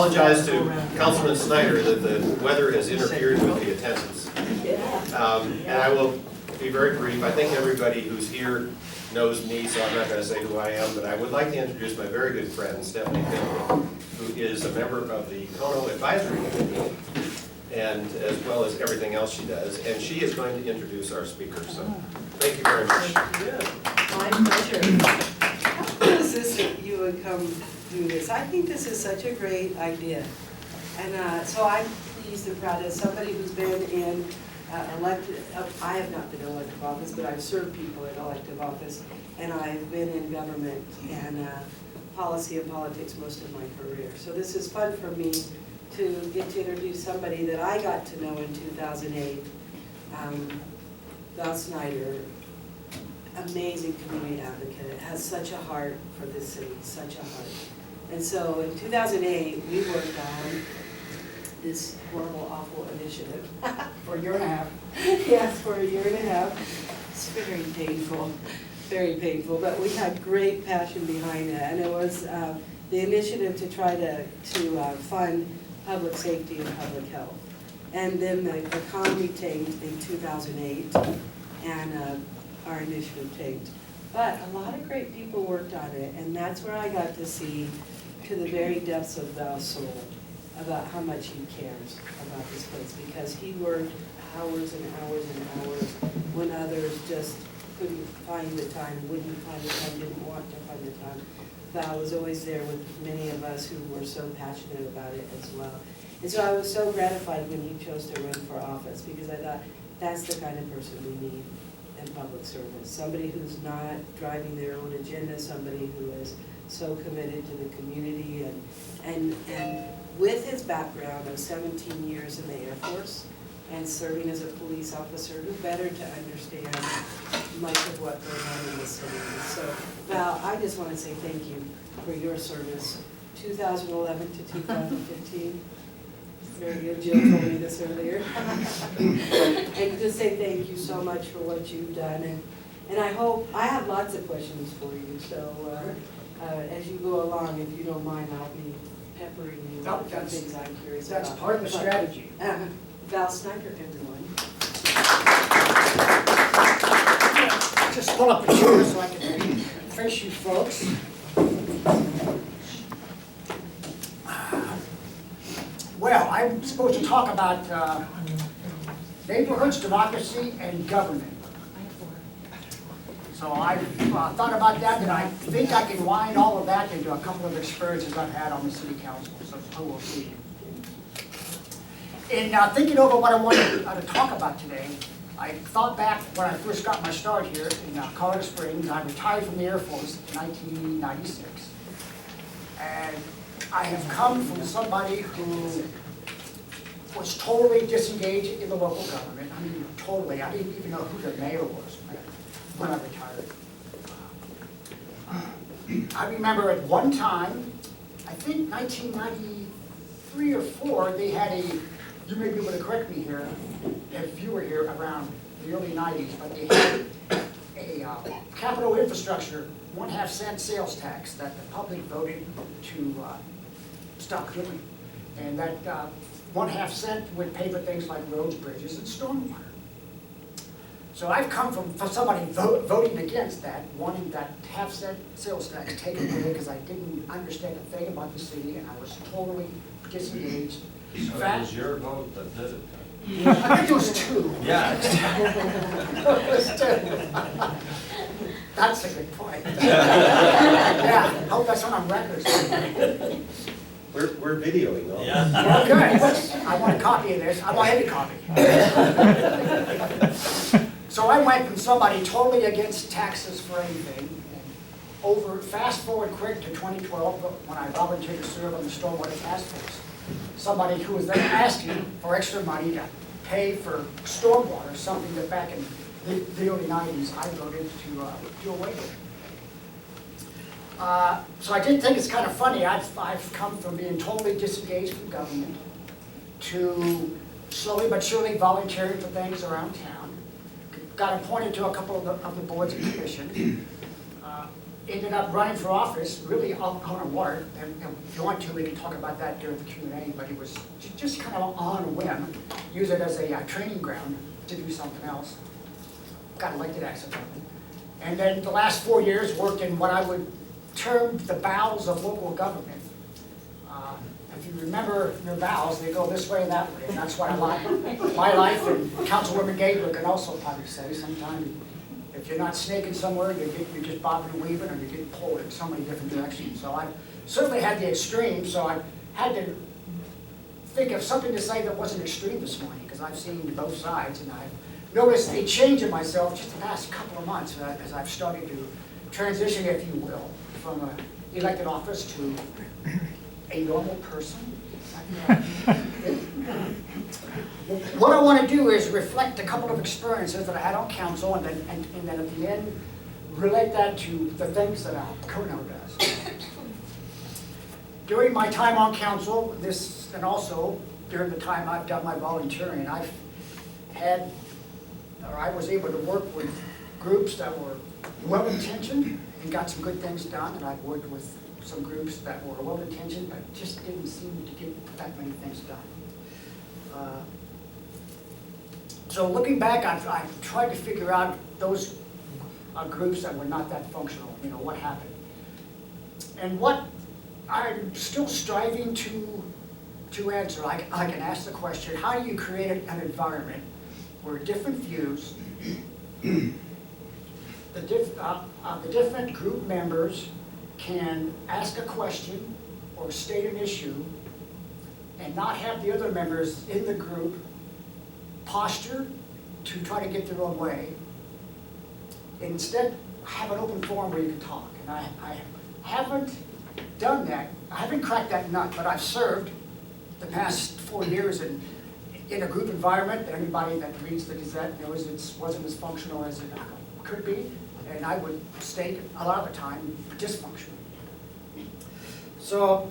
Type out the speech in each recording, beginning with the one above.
apologize to Councilman Snider that the weather has interfered with the attendance. And I will be very brief. I think everybody who's here knows me, so I'm not going to say who I am, but I would like to introduce my very good friend, Stephanie Finley, who is a member of the Kono Advisory Committee, and as well as everything else she does, and she is going to introduce our speaker. So thank you very much. My pleasure. How is this that you would come do this? I think this is such a great idea. And so I'm pleased and proud as somebody who's been in elected, I have not been in elective office, but I've served people in elective office, and I've been in government and policy and politics most of my career. So this is fun for me to get to introduce somebody that I got to know in 2008, Val Snider, amazing community advocate, has such a heart for this city, such a heart. And so in 2008, we worked on this horrible, awful initiative. For a year and a half. Yes, for a year and a half. It's very painful, but we had great passion behind it. And it was the initiative to try to fund public safety and public health. And then the economy tanked in 2008, and our initiative tanked. But a lot of great people worked on it, and that's where I got to see to the very depths of Val's soul about how much he cares about this place, because he worked hours and hours and hours when others just couldn't find the time, wouldn't find the time, didn't want to find the time. Val was always there with many of us who were so passionate about it as well. And so I was so gratified when he chose to run for office, because I thought that's the kind of person we need in public service. Somebody who's not driving their own agenda, somebody who is so committed to the community, and with his background of 17 years in the Air Force and serving as a police officer, who better to understand much of what goes on in the city. So Val, I just want to say thank you for your service, 2011 to 2015. Very good, Jill told me this earlier. And to say thank you so much for what you've done. And I hope, I have lots of questions for you, so as you go along, if you don't mind, I'll be peppering you with things I'm curious about. That's part of the strategy. Val Snider, everyone. Just pull up a chair so I can face you folks. Well, I'm supposed to talk about neighborhoods, democracy, and government. So I've thought about that, and I think I can wind all of that into a couple of experiences I've had on the city council, so we'll see. In thinking over what I wanted to talk about today, I thought back when I first got my start here in Colorado Springs. I retired from the Air Force in 1996. And I have come from somebody who was totally disengaged in the local government. I mean, totally. I didn't even know who the mayor was when I retired. I remember at one time, I think 1993 or 4, they had a, you may be able to correct me here, if you were here around the early 90s, but they had a capital infrastructure 1/2 cent sales tax that the public voted to stop doing. And that 1/2 cent would pay for things like roads, bridges, and stormwater. So I've come from somebody voting against that, wanting that 1/2 cent sales tax taken away because I didn't understand a thing about the city and I was totally disengaged. So it was your vote that did it? I think it was 2. Yeah. It was 2. That's a good point. Yeah, I hope that's on record. We're videoing though. Yeah. Okay, I want a copy of this. I want any copy. So I went from somebody totally against taxes for anything, and fast forward quick to 2012 when I volunteered to serve on the Stormwater Task Force. Somebody who was then asking for extra money to pay for stormwater, something that back in the early 90s I voted to do away with. So I did think it's kind of funny. I've come from being totally disengaged from government to slowly but surely volunteering for things around town. Got appointed to a couple of the boards and commissions. ended up running for office, really on a warrant, and if you want to, we can talk about that during the Q&A, but it was just kind of on a whim, use it as a training ground to do something else. Got elected accidentally. And then the last 4 years worked in what I would term the bowels of local government. If you remember your bowels, they go this way and that way, and that's what I like. My life, and Councilwoman Gabler can also probably say, sometimes if you're not snaking somewhere, you're just bobbing and weaving, or you get pulled in so many different directions. So I certainly had the extreme, so I had to think of something to say that wasn't extreme this morning, because I've seen both sides, and I've noticed a change in myself just the past couple of months as I've started to transition, if you will, from an elected office to a normal person. What I want to do is reflect a couple of experiences that I had on council, and then at the end, relate that to the things that Cono does. During my time on council, and also during the time I've done my volunteering, I was able to work with groups that were well-intentioned and got some good things done, and I've worked with some groups that were well-intentioned but just didn't seem to get that many things done. So looking back, I've tried to figure out those groups that were not that functional, what happened. And what I'm still striving to answer, I can ask the question, how do you create an environment where different views, the different group members can ask a question or state an issue and not have the other members in the group posture to try to get their own way. Instead, have an open forum where you can talk. And I haven't done that. I haven't cracked that nut, but I've served the past 4 years in a group environment. Anybody that reads the Gazette knows it wasn't as functional as it could be, and I would state a lot of the time dysfunctional. So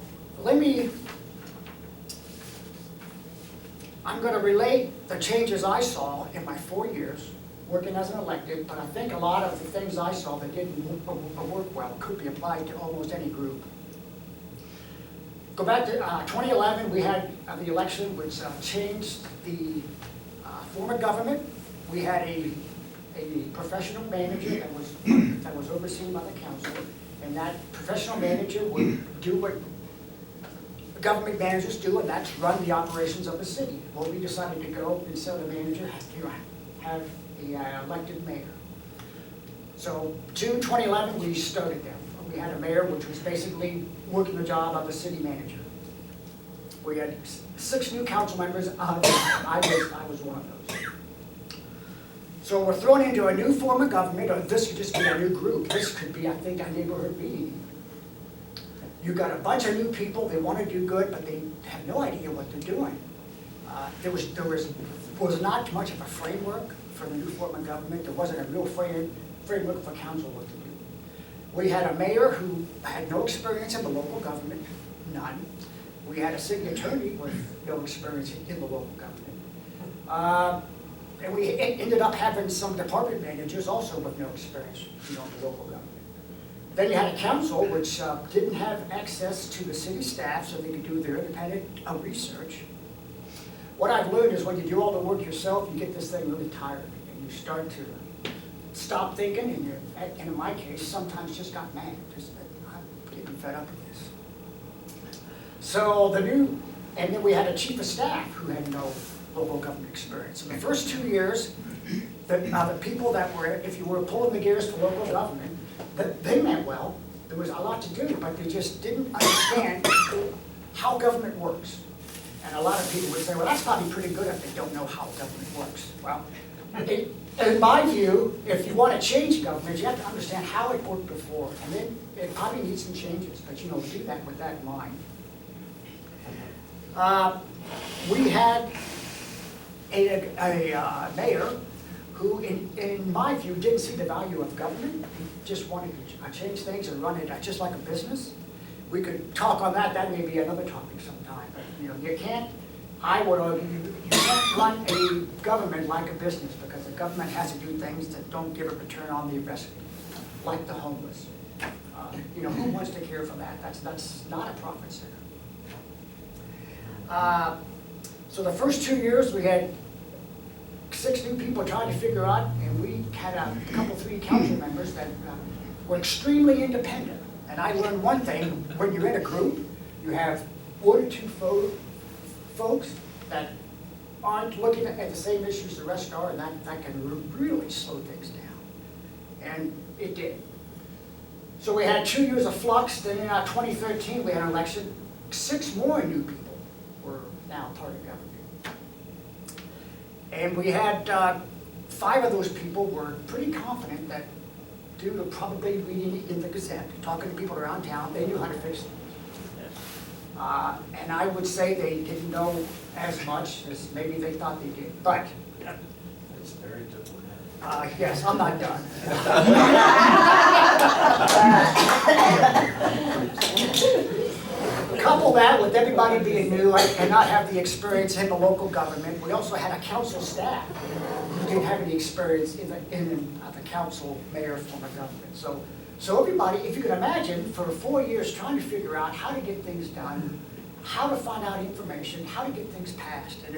I'm going to relate the changes I saw in my 4 years working as an elected, but I think a lot of the things I saw that didn't work well could be applied to almost any group. Go back to 2011, we had the election which changed the form of government. We had a professional manager that was overseen by the council, and that professional manager would do what government managers do, and that's run the operations of the city. Well, we decided to go, instead of the manager, have the elected mayor. So June 2011, we started them. We had a mayor which was basically working the job of the city manager. We had 6 new council members. I was one of those. So we're thrown into a new form of government, or this could just be a new group. This could be, I think, a neighborhood meeting. You've got a bunch of new people, they want to do good, but they have no idea what they're doing. There was not much of a framework for the new form of government. There wasn't a real framework for council what to do. We had a mayor who had no experience in the local government, none. We had a city attorney with no experience in the local government. And we ended up having some department managers also with no experience in the local government. Then you had a council which didn't have access to the city staff so they could do their independent research. What I've learned is when you do all the work yourself, you get this thing really tired and you start to stop thinking, and in my case, sometimes just got mad. I'm getting fed up with this. So and then we had a chief of staff who had no local government experience. In the first 2 years, the people that were, if you were pulling the gears for local government, they meant well. There was a lot to do, but they just didn't understand how government works. And a lot of people would say, well, that's probably pretty good if they don't know how government works. Well, in my view, if you want to change government, you have to understand how it worked before. And then it probably needs some changes, but do that with that in mind. We had a mayor who, in my view, didn't see the value of government. He just wanted to change things and run it just like a business. We could talk on that. That may be another topic sometime. But you can't. I would argue you can't run a government like a business, because the government has to do things that don't give a return on the investment, like the homeless, you know, who wants to care for that? That's not a profit center. So the first 2 years, we had 6 new people trying to figure out, and we had a couple, 3 council members that were extremely independent. And I learned one thing: when you're in a group, you have 1 or 2 folks that aren't looking at the same issues the rest are, and that can really slow things down. And it did. So we had 2 years of flux. Then in 2013, we had an election. 6 more new people were now part of government. And we had 5 of those people were pretty confident that, due to probably reading in the Gazette, talking to people around town, they knew how to fix things. And I would say they didn't know as much as maybe they thought they did. But It's very diplomatic. yes, I'm not done. Couple that with everybody being new and not have the experience in the local government. We also had a council staff who didn't have any experience in the council, mayor form of government. So everybody, if you can imagine, for 4 years trying to figure out how to get things done, how to find out information, how to get things passed. And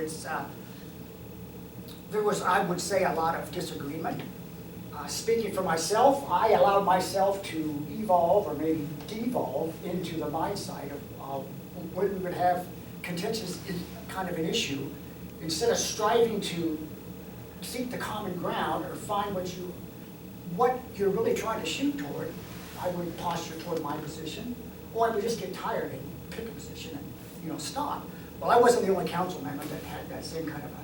there was, I would say, a lot of disagreement. Speaking for myself, I allowed myself to evolve or maybe devolve into the mindset of when we would have contentious kind of an issue, instead of striving to seek the common ground or find what you're really trying to shoot toward, I would posture toward my position, or I would just get tired and pick a position and, you know, stop. Well, I wasn't the only council member that had that same kind of a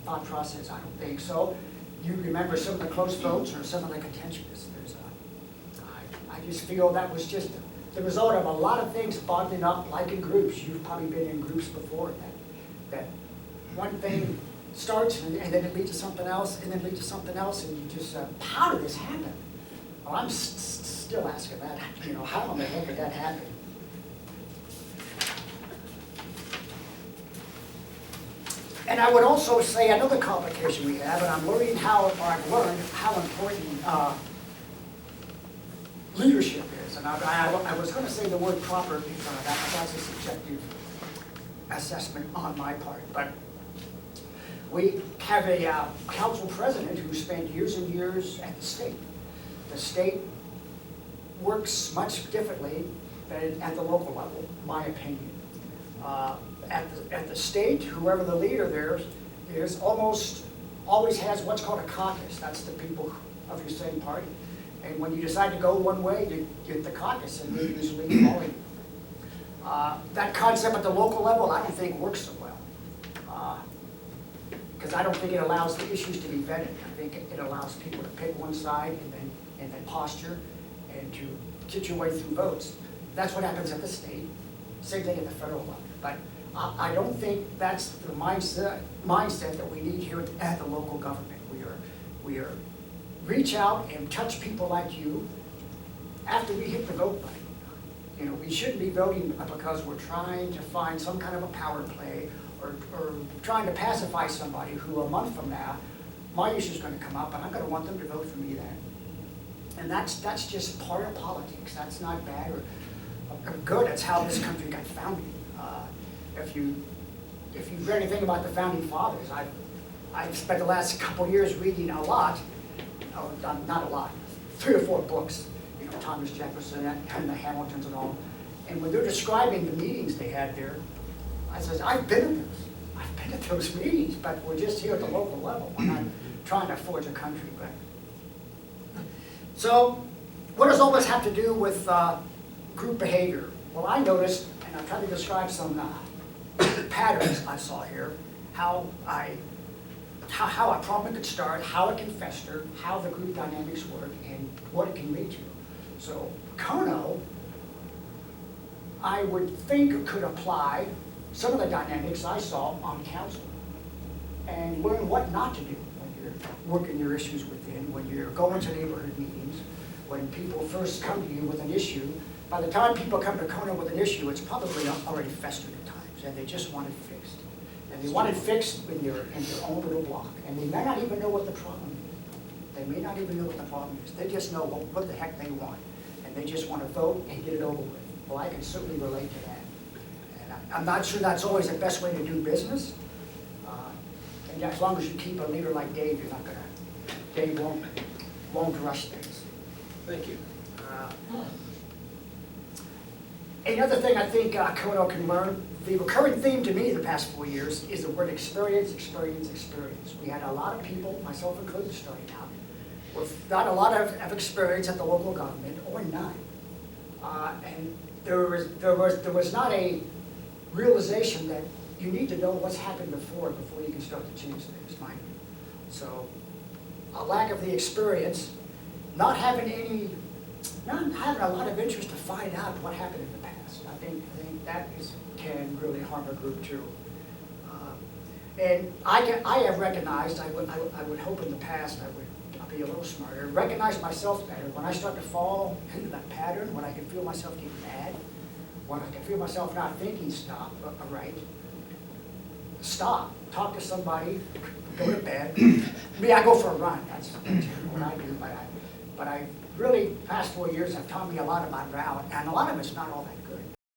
thought process, I don't think. So you remember some of the close votes or some of the contentiousness. I just feel that was just the result of a lot of things bottling up, like in groups. You've probably been in groups before, that one thing starts and then it leads to something else, and then leads to something else, and you just, how did this happen? Well, I'm still asking that, you know, how in the heck did that happen? And I would also say another complication we have, and I've learned how important leadership is. And I was going to say the word proper because that's a subjective assessment on my part. But we have a council president who spent years and years at the state. The state works much differently than at the local level, in my opinion. At the state, whoever the leader there is, almost always has what's called a caucus. That's the people of your same party. And when you decide to go one way, you get the caucus, and they usually follow you. That concept at the local level, I don't think works so well. Because I don't think it allows the issues to be vetted. I think it allows people to pick one side and then posture and to get your way through votes. That's what happens at the state. Same thing at the federal level. But I don't think that's the mindset that we need here at the local government. We are reach out and touch people like you after we hit the vote button. You know, we shouldn't be voting because we're trying to find some kind of a power play or trying to pacify somebody who a month from now, my issue's going to come up and I'm going to want them to vote for me then. And that's just part of politics. That's not bad or good. That's how this country got founded. If you've read anything about the founding fathers, I've spent the last couple years reading a lot, not a lot, 3 or 4 books, you know, Thomas Jefferson and the Hamiltons and all. And when they're describing the meetings they had there, I says, I've been at those meetings, but we're just here at the local level. We're not trying to forge a country. So what does all this have to do with group behavior? Well, I noticed, and I'll try to describe some patterns I saw here, how a problem could start, how it can fester, how the group dynamics work, and what it can lead to. So Kono, I would think, could apply some of the dynamics I saw on council and learn what not to do when you're working your issues within, when you're going to neighborhood meetings, when people first come to you with an issue. By the time people come to Kono with an issue, it's probably already festered at times, and they just want it fixed. And they want it fixed in your own little block. And they may not even know what the problem is. They may not even know what the problem is. They just know what the heck they want. And and they just want to vote and get it over with. Well, I can certainly relate to that. And I'm not sure that's always the best way to do business. And as long as you keep a leader like Dave, you're not gonna, Dave won't rush things. Thank you. Another thing I think Kono can learn, the recurring theme to me the past 4 years is the word experience, experience, experience. We had a lot of people, myself included, starting out, with not a lot of experience at the local government, or none. And there was not a realization that you need to know what's happened before you can start to change things, mind you. So, a lack of the experience, not having a lot of interest to find out what happened in the past. I think that can really harm a group too. And I have recognized, I would hope in the past I'll be a little smarter, recognize myself better. When I start to fall into that pattern, when I can feel myself getting mad, when I can feel myself not thinking right, stop, talk to somebody, go to bed. Me, I go for a run, that's what I do, but I really, past 4 years have taught me a lot about rally, and a lot of it's not all that good.